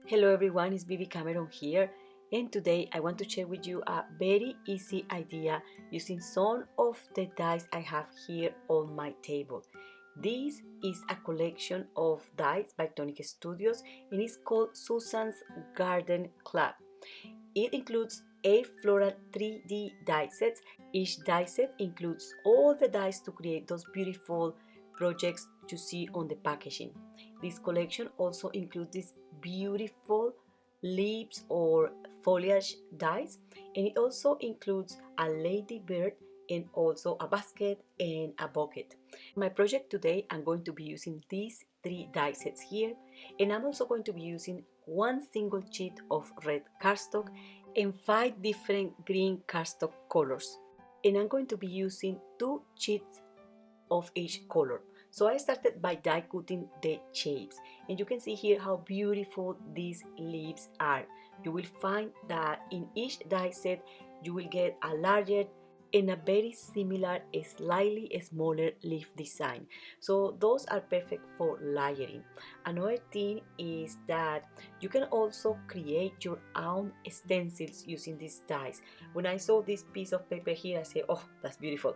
Hello everyone, it's Bibi Cameron here, and today I want to share with you a very easy idea using some of the dies I have here on my table. This is a collection of dies by Tonic Studios and it's called Susan's Garden Club. It includes 8 floral 3D die sets. Each die set includes all the dies to create those beautiful projects you see on the packaging. This collection also includes these beautiful leaves or foliage dies, and it also includes a ladybird and also a basket and a bucket. In my project today, I'm going to be using these 3 die sets here, and I'm also going to be using one single sheet of red cardstock and 5 different green cardstock colors. And I'm going to be using 2 sheets of each color. So I started by die cutting the shapes, and you can see here how beautiful these leaves are. You will find that in each die set you will get a larger and a very similar, slightly smaller leaf design. So those are perfect for layering. Another thing is that you can also create your own stencils using these dies. When I saw this piece of paper here, I said, oh, that's beautiful.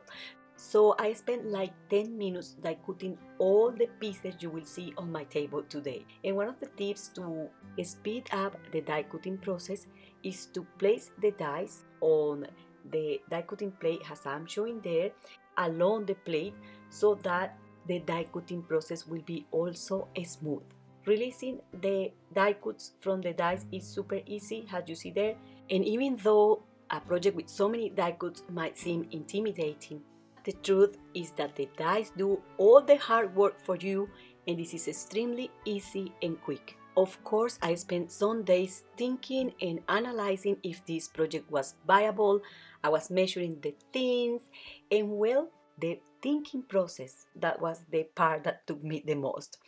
So I spent like 10 minutes die cutting all the pieces you will see on my table today. And one of the tips to speed up the die cutting process is to place the dies on the die cutting plate as I'm showing there along the plate so that the die cutting process will be also smooth. Releasing the die cuts from the dies is super easy, as you see there, and even though a project with so many die cuts might seem intimidating, the truth is that the dies do all the hard work for you, and this is extremely easy and quick. Of course, I spent some days thinking and analyzing if this project was viable. I was measuring the things, and well, the thinking process, that was the part that took me the most.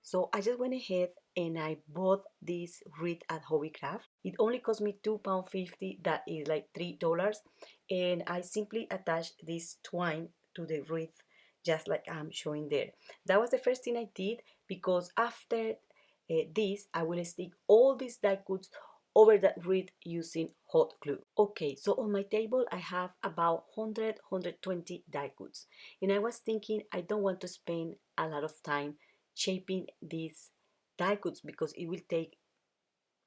So I just went ahead and I bought this Wreath at Hobbycraft. It only cost me £2.50, that is like $3, and I simply attached this twine to the wreath just like I'm showing there. That was the first thing I did, because after this I will stick all these die cuts over that wreath using hot glue. Okay, so on my table I have about 120 die cuts, and I was thinking I don't want to spend a lot of time shaping these die cuts because it will take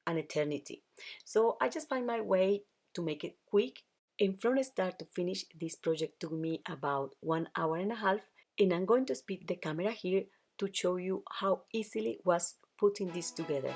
an eternity. So I just find my way to make it quick, and from start to finish this project took me about 1 hour and a half, and I'm going to speed the camera here to show you how easily it was putting this together.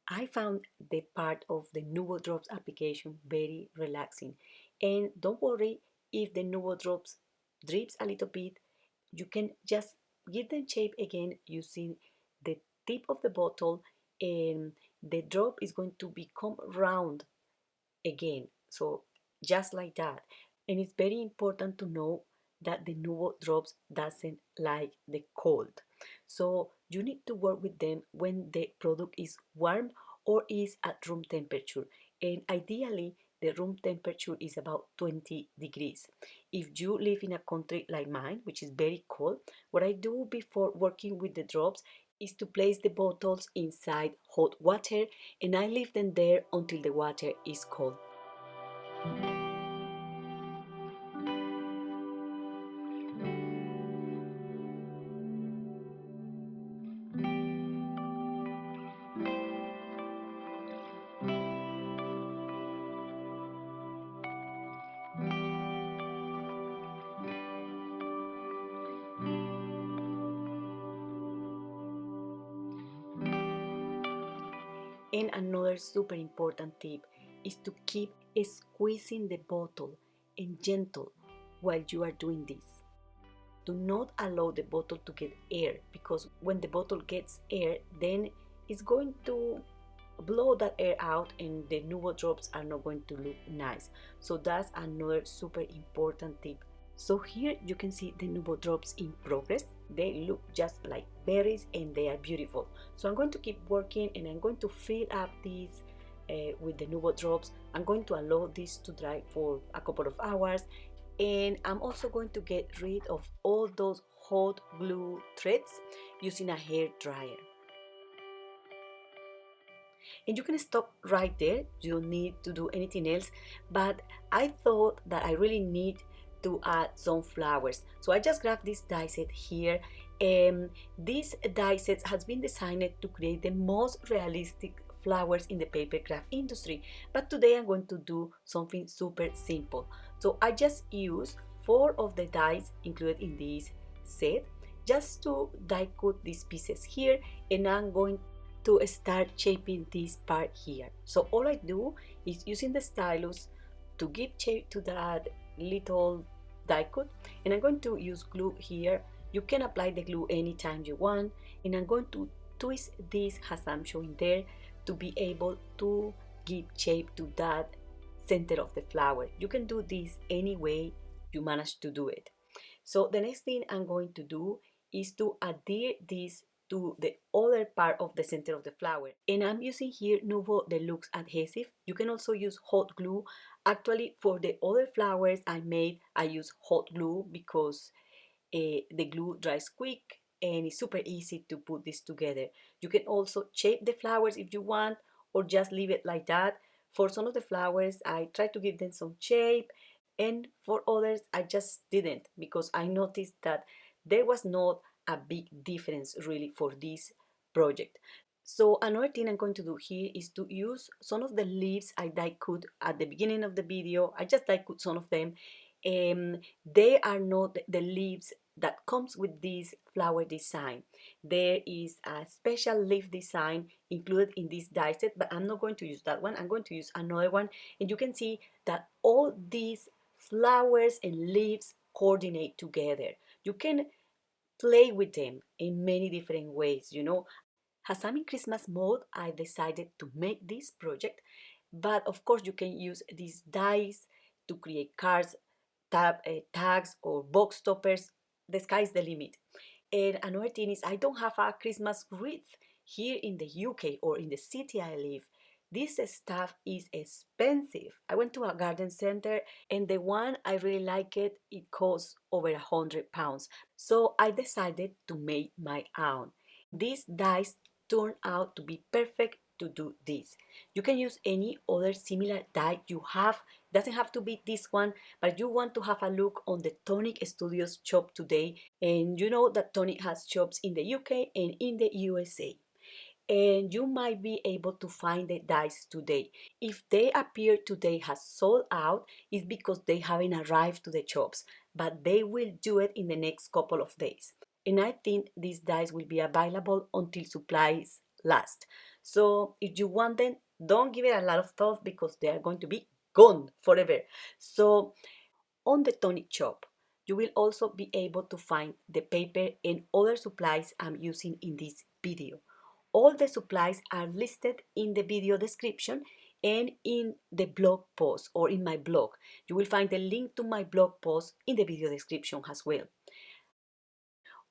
I found the part of the Nuvo drops application very relaxing. And don't worry if the Nuvo drops drips a little bit, you can just give them shape again using the tip of the bottle, and the drop is going to become round again. So just like that. And it's very important to know that the Nuvo drops doesn't like the cold. So you need to work with them when the product is warm or is at room temperature. And ideally, the room temperature is about 20 degrees. If you live in a country like mine, which is very cold, what I do before working with the drops is to place the bottles inside hot water, and I leave them there until the water is cold. And another super important tip is to keep squeezing the bottle and gentle while you are doing this. Do not allow the bottle to get air, because when the bottle gets air, then it's going to blow that air out and the Nuvo drops are not going to look nice. So that's another super important tip. So here you can see the Nuvo drops in progress. They look just like berries and they are beautiful. So I'm going to keep working and I'm going to fill up these with the Nuvo drops. I'm going to allow this to dry for a couple of hours, and I'm also going to get rid of all those hot glue threads using a hair dryer. And you can stop right there, you don't need to do anything else, but I thought that I really need to add some flowers, so I just grabbed this die set here. This die set has been designed to create the most realistic flowers in the paper craft industry, but today I'm going to do something super simple. So I just use 4 of the dies included in this set just to die cut these pieces here, and I'm going to start shaping this part here. So all I do is using the stylus to give shape to that little die cut, and I'm going to use glue here. You can apply the glue anytime you want, and I'm going to twist this as I'm showing there to be able to give shape to that center of the flower. You can do this any way you manage to do it. So the next thing I'm going to do is to adhere this to the other part of the center of the flower. And I'm using here Nuvo Deluxe adhesive. You can also use hot glue. Actually, for the other flowers I made, I use hot glue because the glue dries quick and it's super easy to put this together. You can also shape the flowers if you want, or just leave it like that. For some of the flowers, I try to give them some shape, and for others, I just didn't, because I noticed that there was not a big difference really for this project. So another thing I'm going to do here is to use some of the leaves I die cut at the beginning of the video. I just die cut some of them. They are not the leaves that comes with this flower design. There is a special leaf design included in this die set, but I'm not going to use that one. I'm going to use another one, and you can see that all these flowers and leaves coordinate together. You can play with them in many different ways, you know. As I'm in Christmas mode, I decided to make this project, but of course you can use these dies to create cards, tags, or box toppers. The sky's the limit. And another thing is, I don't have a Christmas wreath here in the UK or in the city I live. This stuff is expensive. I went to a garden center, and the one I really like it costs over £100. So I decided to make my own. These dies turned out to be perfect to do this. You can use any other similar die you have. Doesn't have to be this one, but you want to have a look on the Tonic Studios shop today, and you know that Tonic has shops in the UK and in the USA, and you might be able to find the dies today. If they appear today has sold out, it's because they haven't arrived to the shops, but they will do it in the next couple of days. And I think these dies will be available until supplies last. So if you want them, don't give it a lot of thought because they are going to be gone forever. So on the Tonic shop, you will also be able to find the paper and other supplies I'm using in this video. All the supplies are listed in the video description and in the blog post or in my blog. You will find the link to my blog post in the video description as well.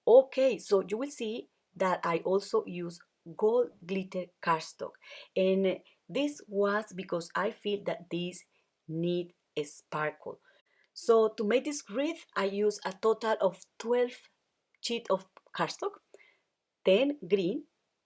Okay, so you will see that I also use gold glitter cardstock, and this was because I feel that these need a sparkle. So to make this wreath, I use a total of 12 sheets of cardstock, 10 green,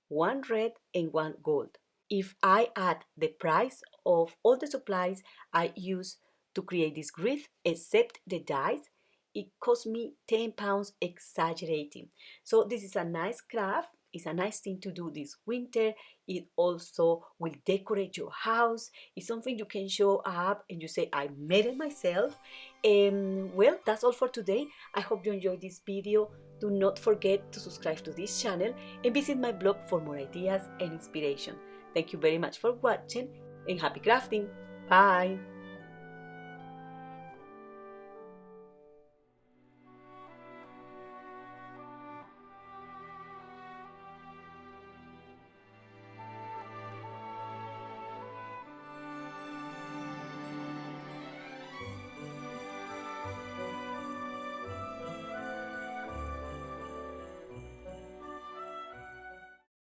1 red, and 1 gold. If I add the price of all the supplies I use to create this wreath, except the dies, it cost me £10 exaggerating. So this is a nice craft. It's a nice thing to do this winter. It also will decorate your house. It's something you can show up and you say, I made it myself. Well, that's all for today. I hope you enjoyed this video. Do not forget to subscribe to this channel and visit my blog for more ideas and inspiration. Thank you very much for watching and happy crafting. Bye!